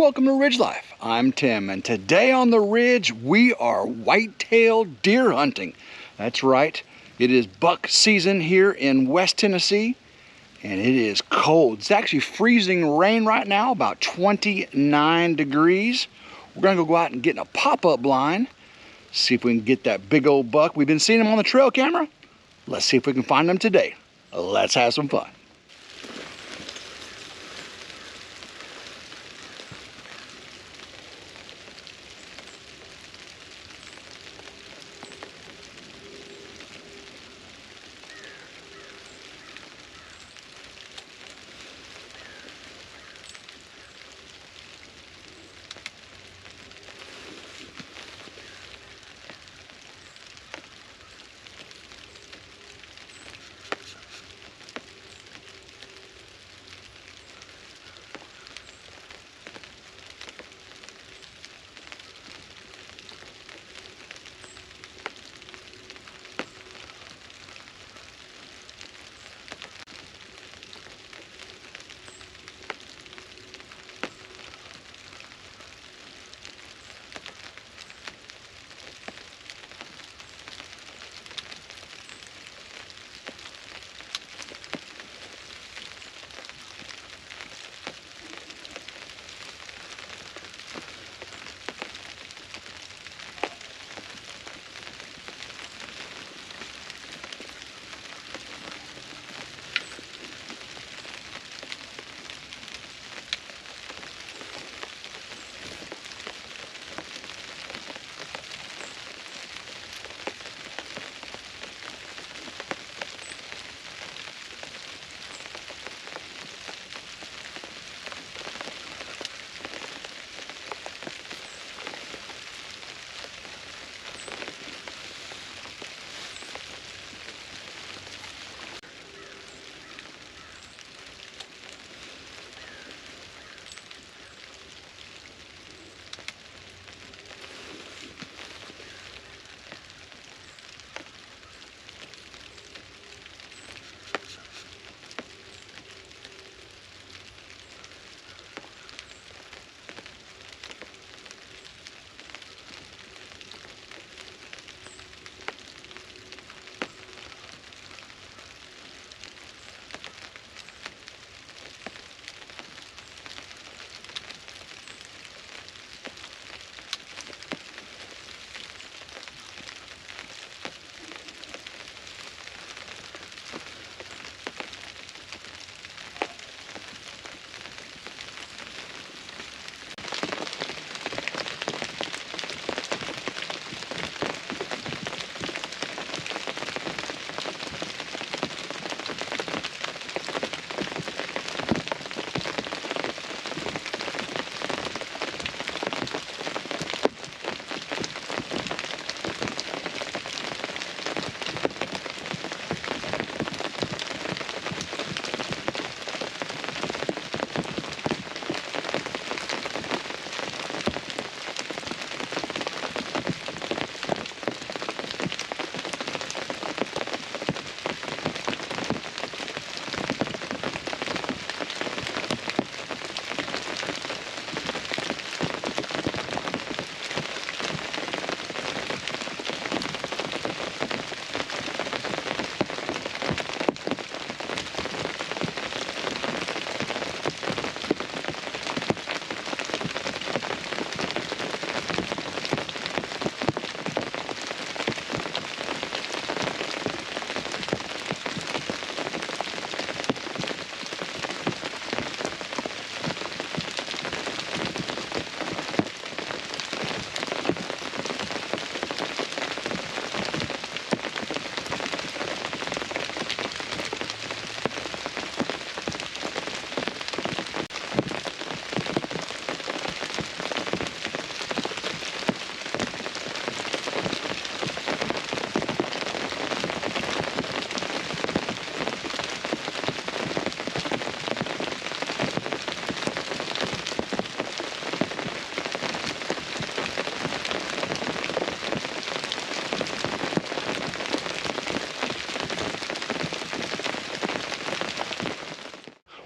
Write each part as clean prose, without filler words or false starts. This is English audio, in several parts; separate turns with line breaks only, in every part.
Welcome to Ridge Life. I'm Tim, and today on the Ridge we are whitetail deer hunting. That's right, it is buck season here in West Tennessee, and it is cold. It's actually freezing rain right now, about 29 degrees. We're gonna go out and get in a pop-up blind, see if we can get that big old buck. We've been seeing him on the trail camera. Let's see if we can find him today. Let's have some fun.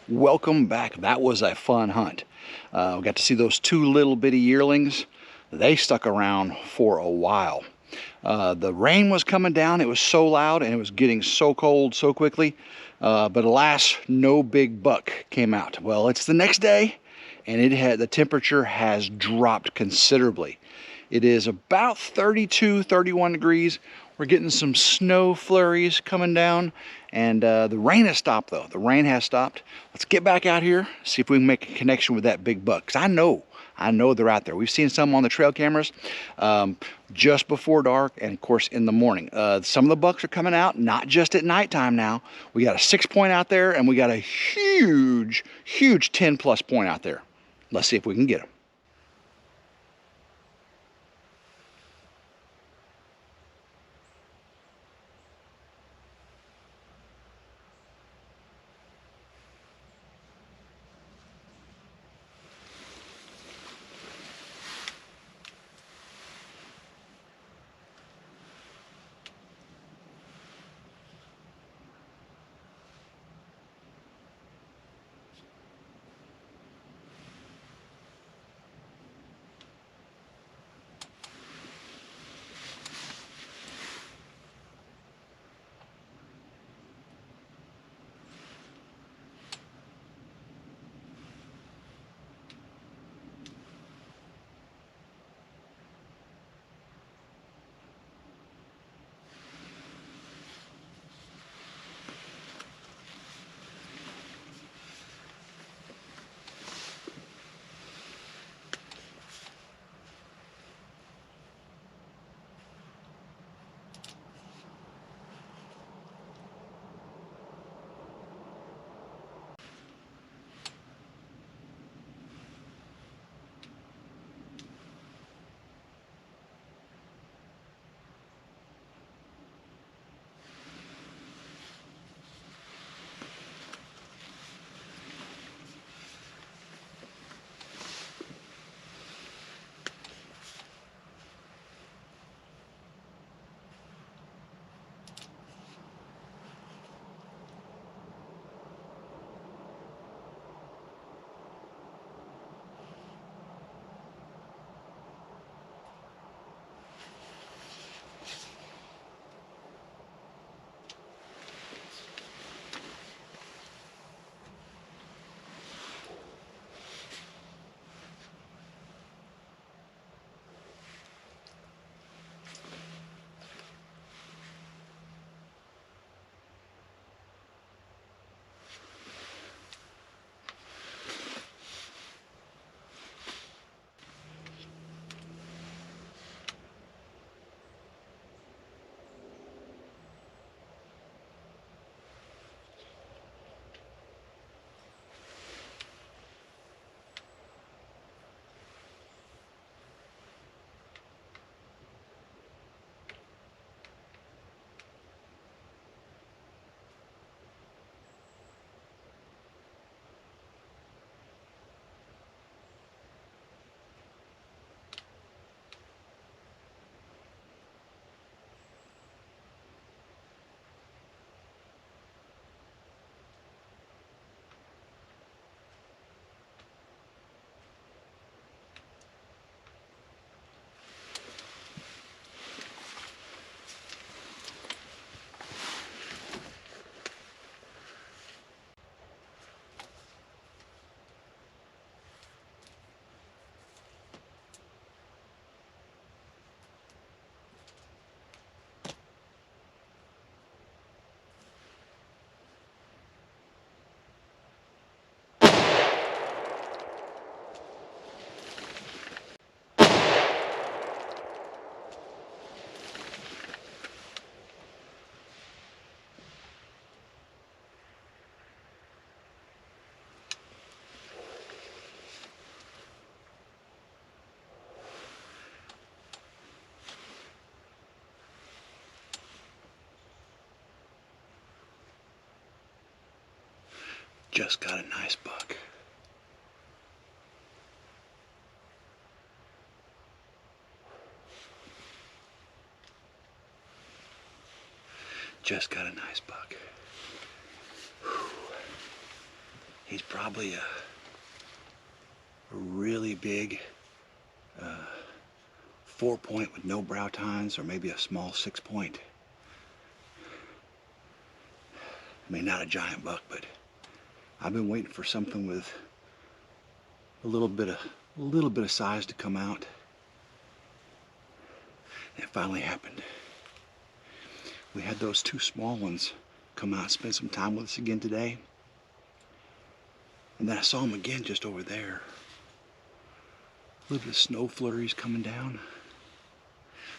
Welcome back. That was a fun hunt. We got to see those two little bitty yearlings. They stuck around for a while. The rain was coming down. It was so loud and it was getting so cold so quickly. But alas, no big buck came out. Well, it's the next day, and the temperature has dropped considerably. It is about 32, 31 degrees. We're getting some snow flurries coming down, and the rain has stopped though. The rain has stopped. Let's get back out here, see if we can make a connection with that big buck. 'Cause I know they're out there. We've seen some on the trail cameras just before dark, and of course in the morning. Some of the bucks are coming out, not just at nighttime now. We got a 6-point out there, and we got a huge 10+ point out there. Let's see if we can get them. Just got a nice buck. Just got a nice buck. Whew. He's probably a really big 4-point with no brow tines, or maybe a small 6-point. I mean, not a giant buck, but I've been waiting for something with a little bit of size to come out. And it finally happened. We had those 2 small ones come out and spend some time with us again today. And then I saw them again just over there. A little bit of snow flurries coming down.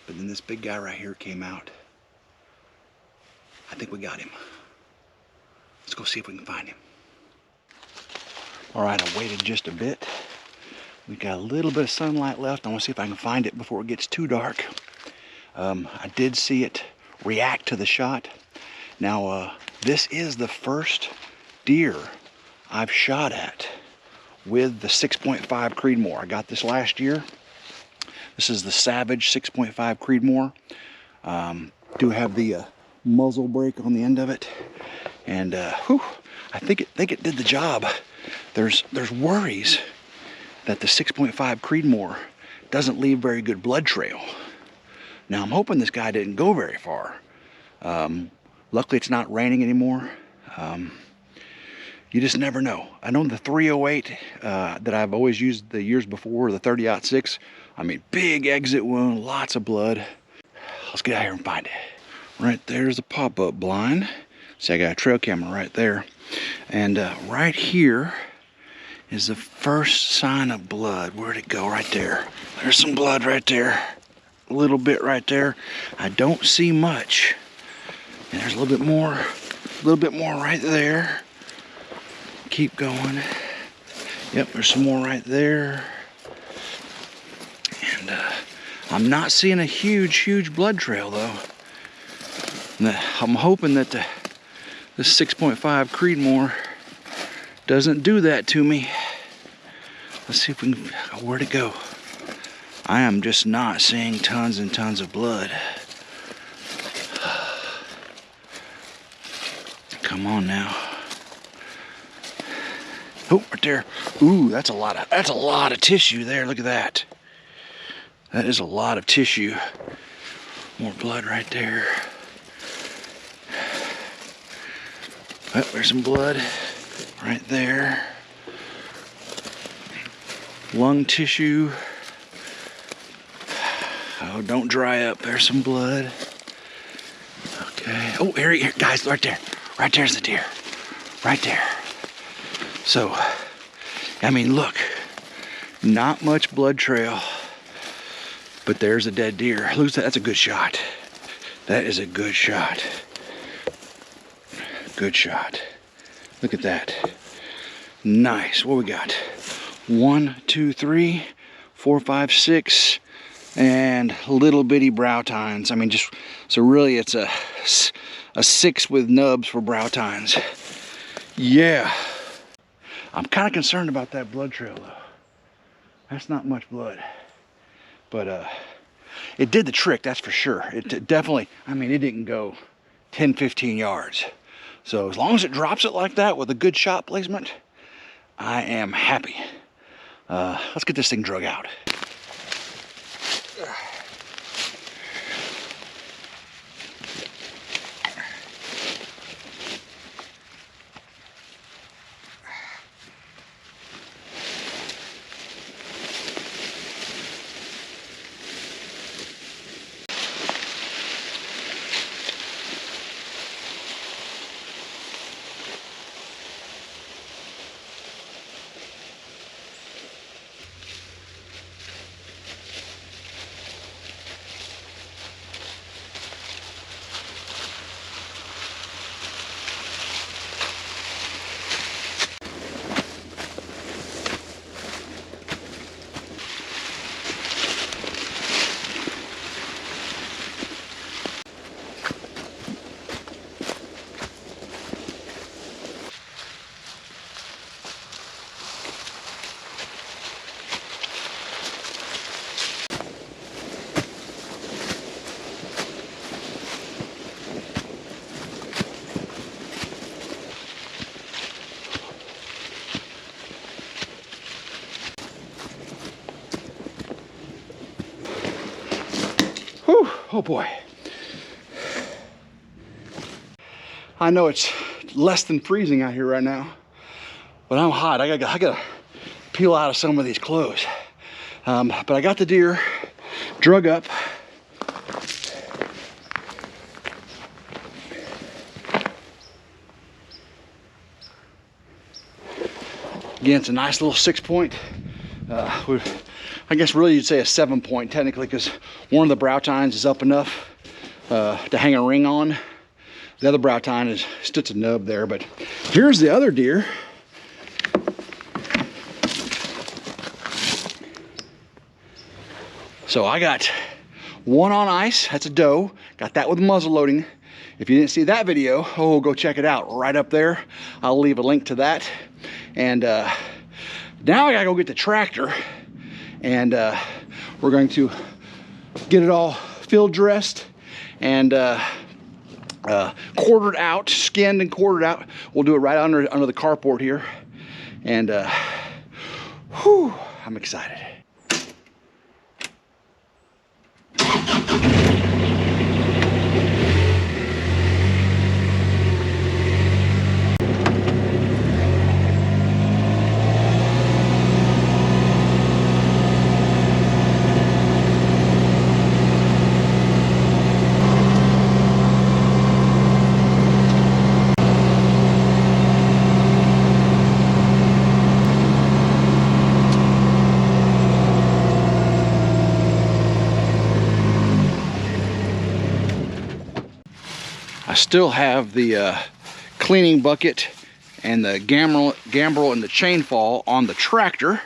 But then this big guy right here came out. I think we got him. Let's go see if we can find him. All right, I waited just a bit. We got a little bit of sunlight left. I want to see if I can find it before it gets too dark. I did see it react to the shot. Now, this is the first deer I've shot at with the 6.5 Creedmoor. I got this last year. This is the Savage 6.5 Creedmoor. Do have the muzzle brake on the end of it, and I think it did the job. There's worries that the 6.5 Creedmoor doesn't leave very good blood trail. Now I'm hoping this guy didn't go very far. Luckily it's not raining anymore. You just never know. I know the 308 that I've always used the years before, the 30-06, I mean, big exit wound, lots of blood. Let's get out here and find it. Right there's a pop-up blind. See, I got a trail camera right there. And right here is the first sign of blood. Where'd it go? Right there. There's some blood right there. A little bit right there. I don't see much. And there's a little bit more right there. Keep going. Yep, there's some more right there. And I'm not seeing a huge blood trail though. I'm hoping that the 6.5 Creedmoor doesn't do that to me. Let's see if we can, where'd it go? I am just not seeing tons and tons of blood. Come on now. Oh, right there. Ooh, that's a lot of tissue there. Look at that. That is a lot of tissue. More blood right there. Oh, there's some blood right there. Lung tissue. Oh, don't dry up. There's some blood. Okay. Oh, here, guys, right there. Right there's the deer. Right there. So, I mean, look. Not much blood trail. But there's a dead deer. Look at that. That's a good shot. That is a good shot. Good shot. Look at that. Nice. What we got? 1, 2, 3, 4, 5, 6, and little bitty brow tines. I mean, just so really, it's a 6 with nubs for brow tines. Yeah. I'm kind of concerned about that blood trail though. That's not much blood, but it did the trick. That's for sure. It definitely. I mean, it didn't go 10, 15 yards. So as long as it drops it like that with a good shot placement, I am happy. Let's get this thing drug out. Whew, oh boy. I know it's less than freezing out here right now, but I'm hot. I gotta peel out of some of these clothes. But I got the deer drug up. Again, it's a nice little 6-point. I guess really you'd say a 7-point technically, because one of the brow tines is up enough to hang a ring on. The other brow tine is just a nub there. But here's the other deer. So I got one on ice. That's a doe. Got that with muzzle loading. If you didn't see that video, oh, go check it out right up there. I'll leave a link to that. And now I gotta go get the tractor, and we're going to get it all field dressed and quartered out, skinned and quartered out. We'll do it right under the carport here. And whew, I'm excited. I still have the cleaning bucket and the gambrel and the chain fall on the tractor.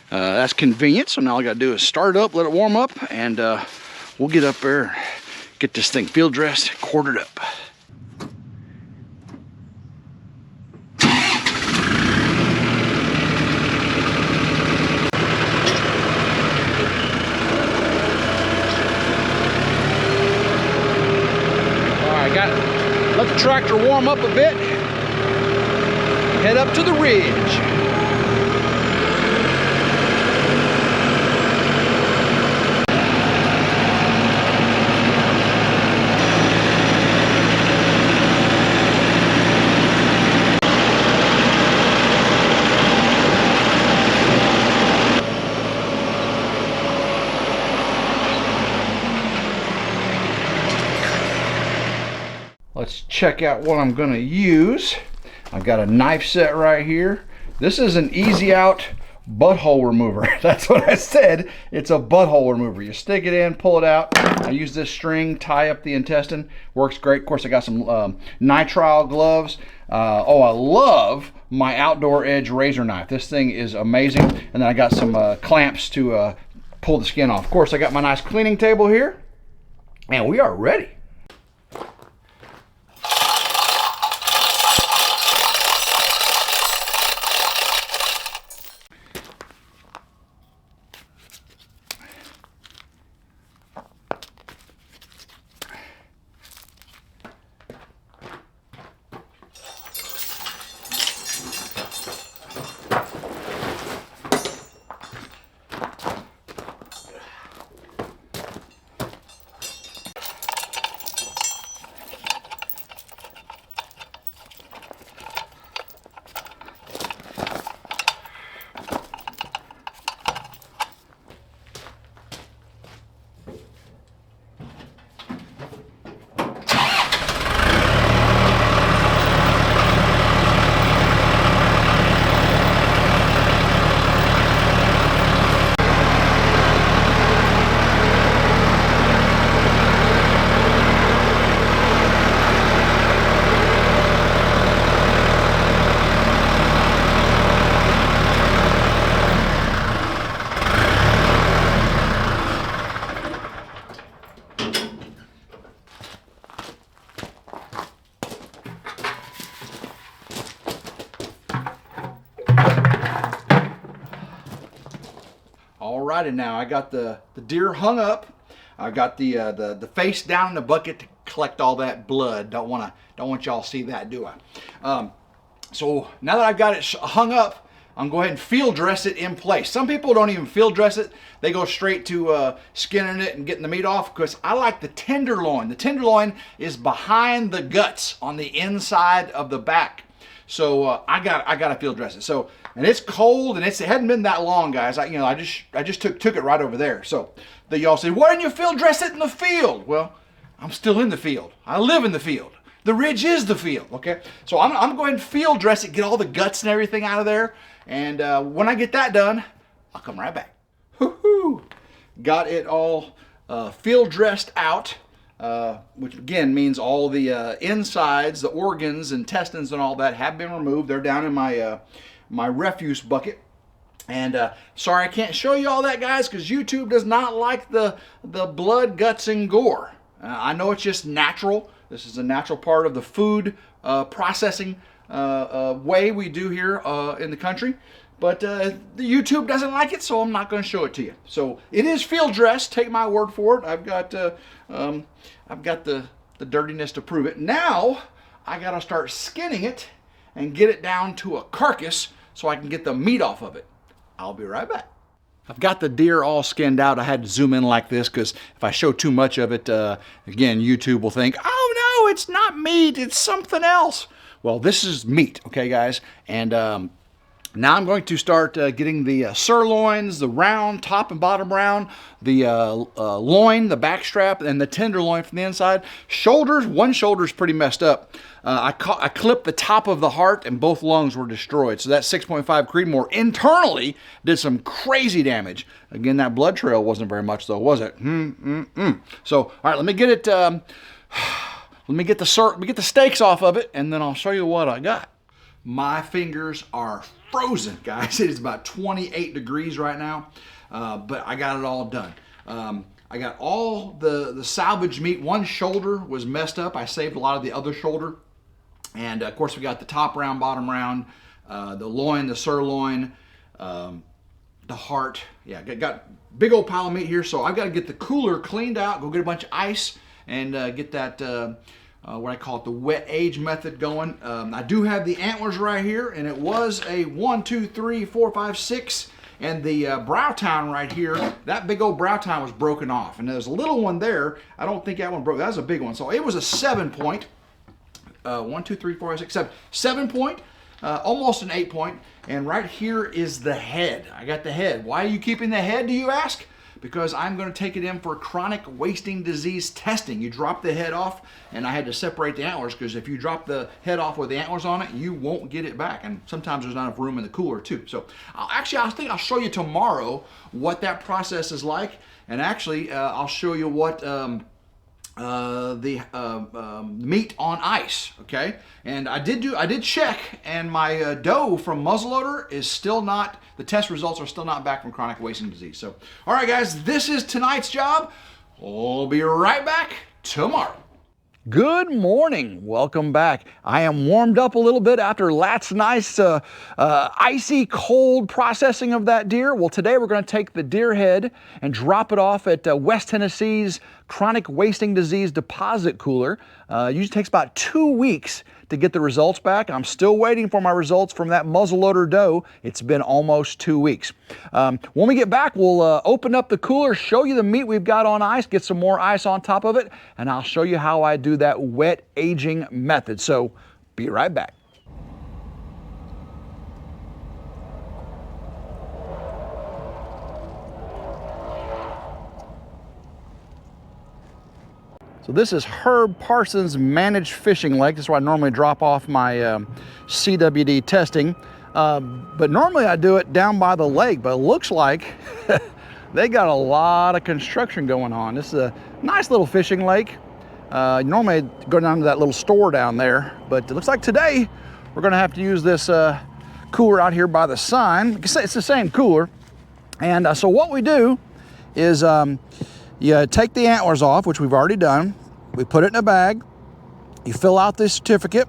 That's convenient, so now all I gotta do is start it up, let it warm up, and we'll get up there and get this thing field dressed, quartered up. Let the tractor warm up a bit. Head up to the ridge. Let's check out what I'm gonna use. I've got a knife set right here. This is an easy out butthole remover. That's what I said. It's a butthole remover. You stick it in, pull it out. I use this string, tie up the intestine. Works great. Of course, I got some nitrile gloves. Oh, I love my Outdoor Edge razor knife. This thing is amazing. And then I got some clamps to pull the skin off. Of course, I got my nice cleaning table here. And we are ready. Alrighty, now I got the deer hung up. I got the face down in the bucket to collect all that blood. Don't want y'all to see that, do I? So now that I've got it hung up, I'm going to go ahead and field dress it in place. Some people don't even field dress it. They go straight to skinning it and getting the meat off, because I like the tenderloin. The tenderloin is behind the guts on the inside of the back. So I got to field dress it. So, and it's cold, and it hadn't been that long, guys. I just took it right over there. So y'all say, why didn't you field dress it in the field? Well, I'm still in the field. I live in the field. The ridge is the field, okay? So I'm going to field dress it, get all the guts and everything out of there. And when I get that done, I'll come right back. Woo-hoo! Got it all field dressed out, which again means all the insides, the organs, intestines, and all that have been removed. They're down in my my refuse bucket. And sorry I can't show you all that, guys, because YouTube does not like the blood, guts, and gore. I know it's just natural. This is a natural part of the food processing way we do here in the country. But the YouTube doesn't like it, so I'm not going to show it to you. So it is field dressed. Take my word for it. I've got the dirtiness to prove it. Now I got to start skinning it and get it down to a carcass so I can get the meat off of it. I'll be right back. I've got the deer all skinned out. I had to zoom in like this because if I show too much of it, again, YouTube will think, oh no, it's not meat, it's something else. Well, this is meat, okay, guys? And now I'm going to start getting the sirloins, the round, top and bottom round, the loin, the back strap, and the tenderloin from the inside. Shoulders, one shoulder's pretty messed up. I clipped the top of the heart, and both lungs were destroyed. So that 6.5 Creedmoor internally did some crazy damage. Again, that blood trail wasn't very much, though, was it? So, all right, let me get it. Let me get the steaks off of it, and then I'll show you what I got. My fingers are frozen, guys. It is about 28 degrees right now, but I got it all done. I got all the salvage meat. One shoulder was messed up. I saved a lot of the other shoulder. And of course we got the top round, bottom round, the loin, the sirloin, the heart. Yeah, got big old pile of meat here. So I've got to get the cooler cleaned out, go get a bunch of ice, and get that, what I call it, the wet age method going. I do have the antlers right here, and it was a 1, 2, 3, 4, 5, 6. And the brow tine right here, that big old brow tine was broken off. And there's a little one there. I don't think that one broke. That was a big one. So it was a 7-point. 1, 2, 3, 4, 5, 6, 7. 7-point, almost an 8-point. And right here is the head. I got the head. Why are you keeping the head, do you ask? Because I'm going to take it in for chronic wasting disease testing. You drop the head off, and I had to separate the antlers because if you drop the head off with the antlers on it, you won't get it back. And sometimes there's not enough room in the cooler too. So I think I'll show you tomorrow what that process is like. And actually, I'll show you what meat on ice, okay? And I did check, and my doe from muzzleloader is still not, the test results are still not back from chronic wasting disease. So, all right, guys, this is tonight's job. We'll be right back tomorrow. Good morning. Welcome back. I am warmed up a little bit after last night's icy cold processing of that deer. Well, today we're going to take the deer head and drop it off at West Tennessee's chronic wasting disease deposit cooler. Usually takes about 2 weeks to get the results back. I'm still waiting for my results from that muzzleloader doe. It's been almost 2 weeks. When we get back, we'll open up the cooler, show you the meat we've got on ice, get some more ice on top of it, and I'll show you how I do that wet aging method. So be right back. So this is Herb Parsons Managed Fishing Lake. This is where I normally drop off my CWD testing. But normally I do it down by the lake, but it looks like they got a lot of construction going on. This is a nice little fishing lake. Normally I'd go down to that little store down there, but it looks like today we're gonna have to use this cooler out here by the sign. It's the same cooler. And so what we do is you take the antlers off, which we've already done. We put it in a bag. You fill out this certificate.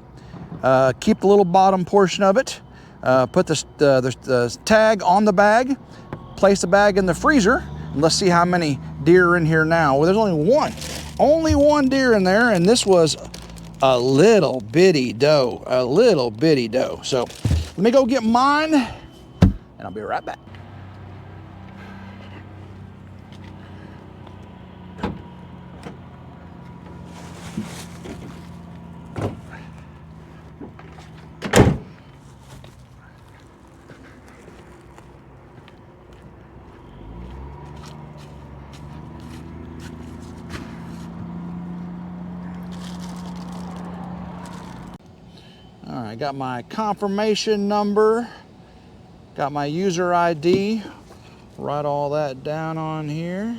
Keep the little bottom portion of it. Put the tag on the bag. Place the bag in the freezer. And let's see how many deer are in here now. Well, there's only one. Only one deer in there, and this was a little bitty doe. A little bitty doe. So let me go get mine. and I'll be right back. All right, got my confirmation number, got my user ID, write all that down on here.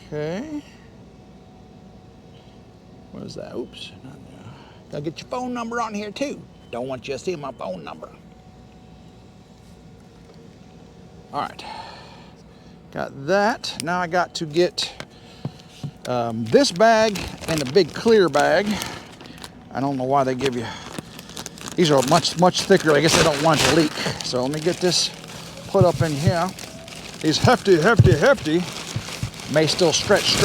Okay. What is that? Oops. Gotta get your phone number on here too. Don't want you to see my phone number. All right. Got that. Now I got to get this bag and a big clear bag. I don't know why they give you, these are much thicker. I guess they don't want it to leak. So let me get this put up in here. These hefty may still stretch. So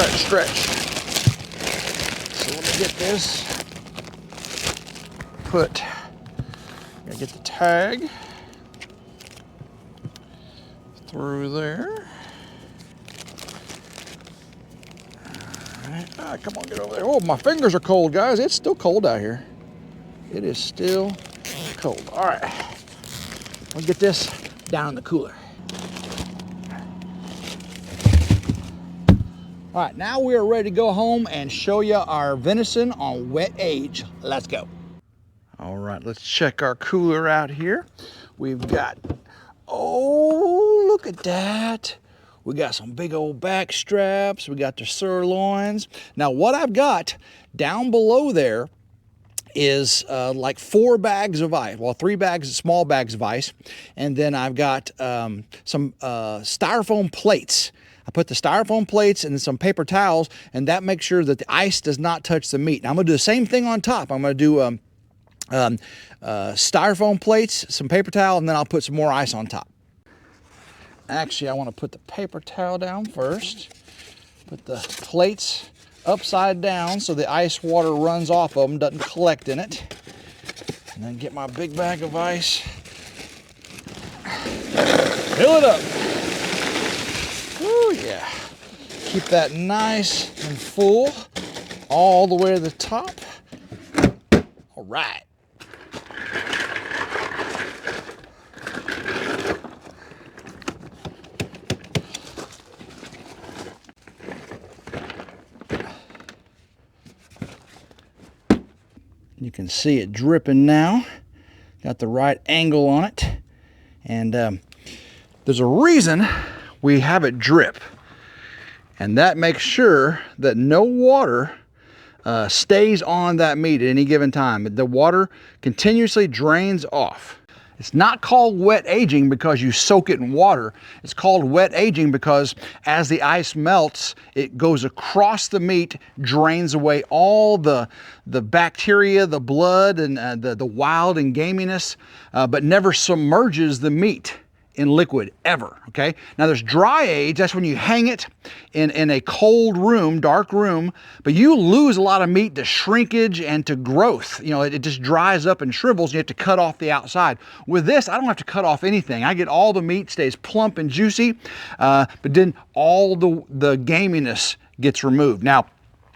let me get this put, gotta get the tag through there. Ah, come on, get over there. Oh, my fingers are cold, guys. It's still cold out here. It is still cold. All right, we'll get this down in the cooler. All right, now we are ready to go home and show you our venison on wet age. Let's go. All right, let's check our cooler out here. We've got, oh, look at that. We got some big old back straps. We got the sirloins. Now what I've got down below there is like 4 bags of ice. Well, 3 bags, small bags of ice. And then I've got some styrofoam plates. I put the styrofoam plates and some paper towels, and that makes sure that the ice does not touch the meat. Now I'm gonna do the same thing on top. I'm gonna do styrofoam plates, some paper towel, and then I'll put some more ice on top. Actually, I want to put the paper towel down first. Put the plates upside down so the ice water runs off of them, doesn't collect in it. And then get my big bag of ice. Fill it up. Woo, yeah. Keep that nice and full all the way to the top. All right. You can see it dripping now. Got the right angle on it. And there's a reason we have it drip. And that makes sure that no water stays on that meat at any given time. The water continuously drains off. It's not called wet aging because you soak it in water. It's called wet aging because as the ice melts, it goes across the meat, drains away all the bacteria, the blood, and the wild and gaminess, but never submerges the meat in liquid ever, okay? Now there's dry age, that's when you hang it in a cold room, dark room, but you lose a lot of meat to shrinkage and to growth. You know, it just dries up and shrivels, and you have to cut off the outside. With this, I don't have to cut off anything. I get all the meat, stays plump and juicy, but then all the gaminess gets removed. Now,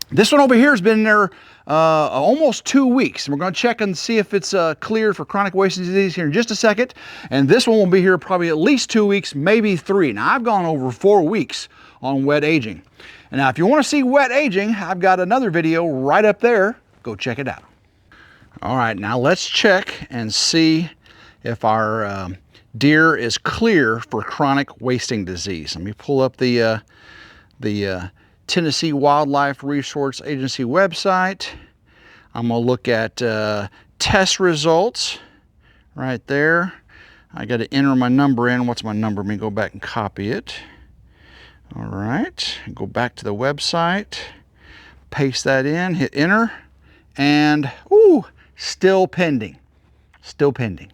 this one over here has been in there almost 2 weeks. And we're going to check and see if it's cleared for chronic wasting disease here in just a second. And this one will be here probably at least 2 weeks, maybe 3. Now, I've gone over 4 weeks on wet aging. And now, if you want to see wet aging, I've got another video right up there. Go check it out. All right, now let's check and see if our deer is clear for chronic wasting disease. Let me pull up the Tennessee Wildlife Resource Agency website. I'm going to look at test results right there. I got to enter my number in. What's my number? Let me go back and copy it. All right, go back to the website, paste that in, hit enter, and ooh, still pending. Still pending.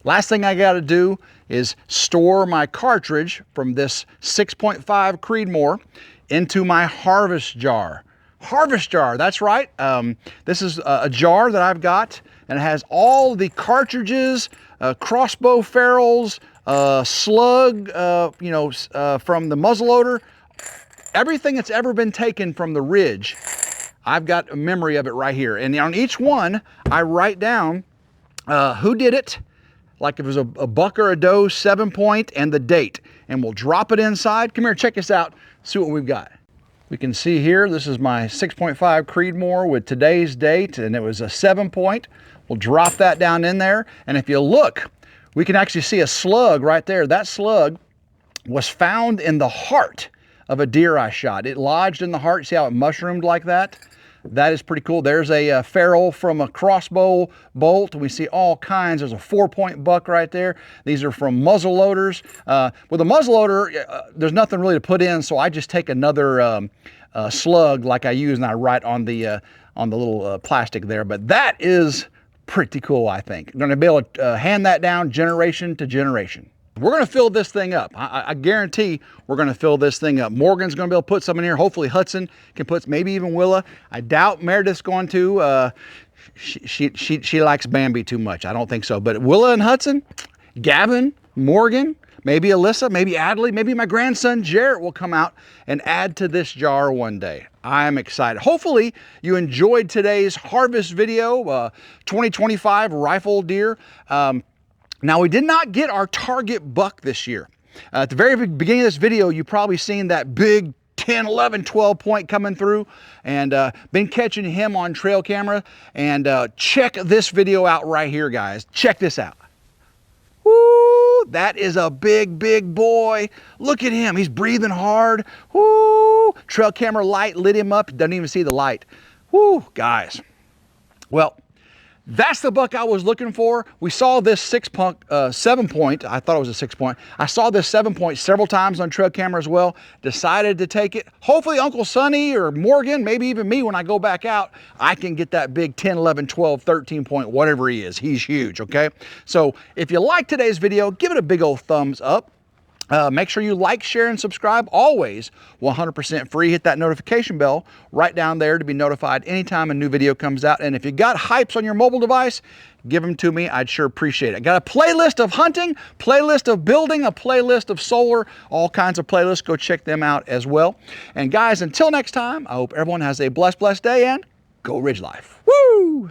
Last thing I got to do is store my cartridge from this 6.5 Creedmoor into my harvest jar harvest jar. That's right. This is a jar that I've got, and it has all the cartridges, crossbow ferrules, slug, from the muzzleloader, everything that's ever been taken from the Ridge. I've got a memory of it right here. And on each one, I write down who did it, like if it was a buck or a doe, 7-point, and the date. And we'll drop it inside. Come here, check this out, see what we've got. We can see here, this is my 6.5 Creedmoor with today's date, and it was a 7-point. We'll drop that down in there. And if you look, we can actually see a slug right there. That slug was found in the heart of a deer I shot. It lodged in the heart. See how it mushroomed like that? That is pretty cool. There's a ferrule from a crossbow bolt. We see all kinds. There's a 4-point buck right there. These are from muzzle loaders. With a muzzle loader, there's nothing really to put in, so I just take another slug like I use, and I write on the little plastic there. But that is pretty cool, I think. I'm going to be able to hand that down generation to generation. We're going to fill this thing up. I guarantee we're going to fill this thing up. Morgan's going to be able to put some in here. Hopefully Hudson can put, maybe even Willa. I doubt Meredith's going to. She likes Bambi too much. I don't think so. But Willa and Hudson, Gavin, Morgan, maybe Alyssa, maybe Adley, maybe my grandson Jarrett will come out and add to this jar one day. I'm excited. Hopefully you enjoyed today's harvest video, 2025 rifle deer. Now, we did not get our target buck this year. At the very beginning of this video, you probably seen that big 10, 11, 12 point coming through, and been catching him on trail camera. And check this video out right here, guys. Check this out. Woo, that is a big, big boy. Look at him. He's breathing hard. Woo, trail camera light lit him up. Doesn't even see the light. Woo, guys. Well, that's the buck I was looking for. We saw this 7-point. I thought it was a 6-point. I saw this 7-point several times on trail camera as well. Decided to take it. Hopefully Uncle Sonny or Morgan, maybe even me when I go back out, I can get that big 10, 11, 12, 13-point, whatever he is. He's huge, okay? So if you like today's video, give it a big old thumbs up. Make sure you like, share, and subscribe. Always 100% free. Hit that notification bell right down there to be notified anytime a new video comes out. And if you got hypes on your mobile device, give them to me. I'd sure appreciate it. I got a playlist of hunting, playlist of building, a playlist of solar, all kinds of playlists. Go check them out as well. And guys, until next time, I hope everyone has a blessed day, and go Ridge Life. Woo!